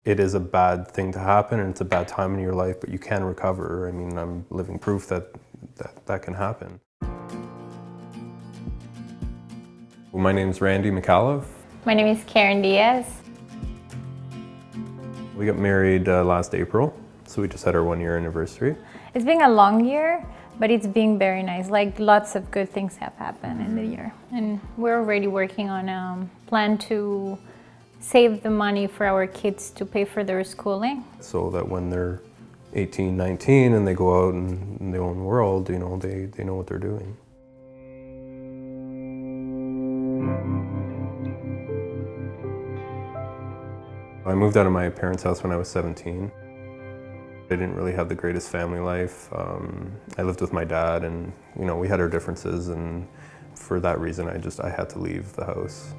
It is a bad thing to happen and it's a bad time in your life, but you can recover. I mean, I'm living proof that can happen. Well, my name's Randy McAuliffe. My name is Karen Diaz. We got married last April, so we just had our 1-year anniversary. It's been a long year, but it's been very nice. Like, lots of good things have happened in the year. And we're already working on a plan to save the money for our kids to pay for their schooling. So that when they're 18, 19 and they go out in their own world, you know, they know what they're doing. I moved out of my parents' house when I was 17. I didn't really have the greatest family life. I lived with my dad and, you know, we had our differences, and for that reason I had to leave the house.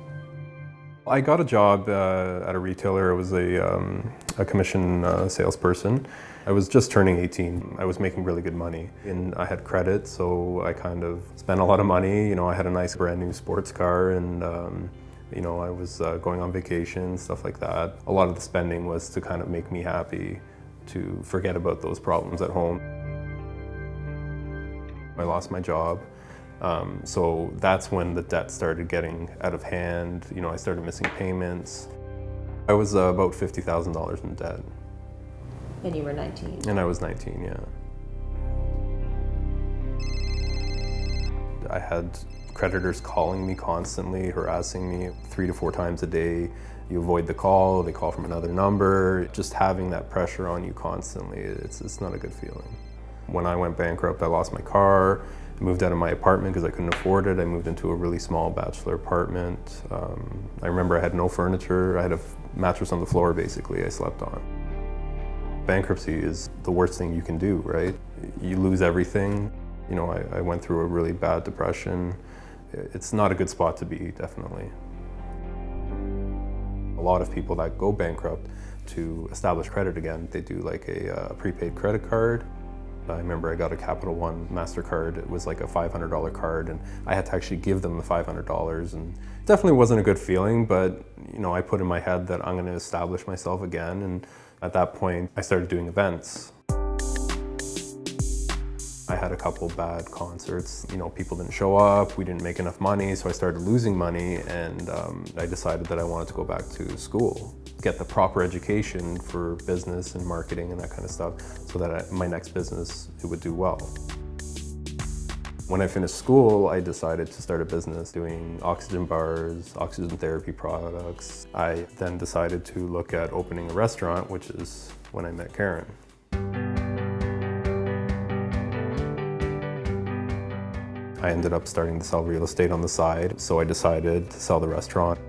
I got a job at a retailer. I was a commission salesperson. I was just turning 18. I was making really good money and I had credit, so I kind of spent a lot of money. You know, I had a nice brand new sports car and you know, I was going on vacation, stuff like that. A lot of the spending was to kind of make me happy, to forget about those problems at home. I lost my job. So that's when the debt started getting out of hand. You know, I started missing payments. I was about $50,000 in debt. And you were 19? And I was 19, yeah. I had creditors calling me constantly, harassing me 3 to 4 times a day. You avoid the call, they call from another number. Just having that pressure on you constantly, it's not a good feeling. When I went bankrupt, I lost my car. Moved out of my apartment because I couldn't afford it. I moved into a really small bachelor apartment. I remember I had no furniture. I had a mattress on the floor, basically, I slept on. Bankruptcy is the worst thing you can do, right? You lose everything. You know, I went through a really bad depression. It's not a good spot to be, definitely. A lot of people that go bankrupt to establish credit again, they do like a prepaid credit card. I remember I got a Capital One MasterCard. It was like a $500 card, and I had to actually give them the $500, and it definitely wasn't a good feeling, but you know, I put in my head that I'm going to establish myself again, and at that point I started doing events. I had a couple bad concerts. You know, people didn't show up, we didn't make enough money, so I started losing money, and I decided that I wanted to go back to school, get the proper education for business and marketing and that kind of stuff, so that my next business, it would do well. When I finished school, I decided to start a business doing oxygen bars, oxygen therapy products. I then decided to look at opening a restaurant, which is when I met Karen. I ended up starting to sell real estate on the side, so I decided to sell the restaurant.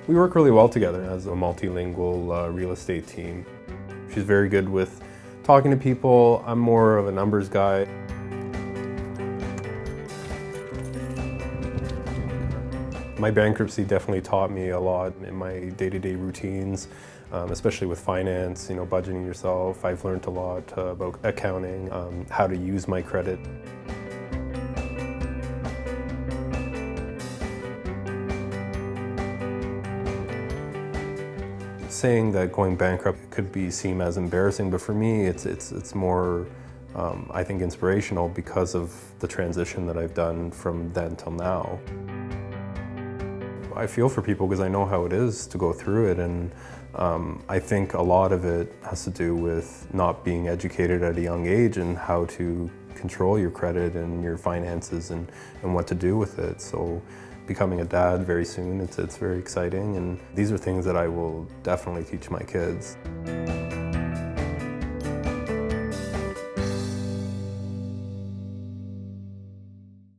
We work really well together as a multilingual real estate team. She's very good with talking to people. I'm more of a numbers guy. My bankruptcy definitely taught me a lot in my day-to-day routines, especially with finance, you know, budgeting yourself. I've learned a lot about accounting, how to use my credit. Saying that going bankrupt could be seen as embarrassing, but for me it's more, I think, inspirational because of the transition that I've done from then till now. I feel for people because I know how it is to go through it, and I think a lot of it has to do with not being educated at a young age and how to control your credit and your finances and what to do with it. So becoming a dad very soon, it's very exciting, and these are things that I will definitely teach my kids.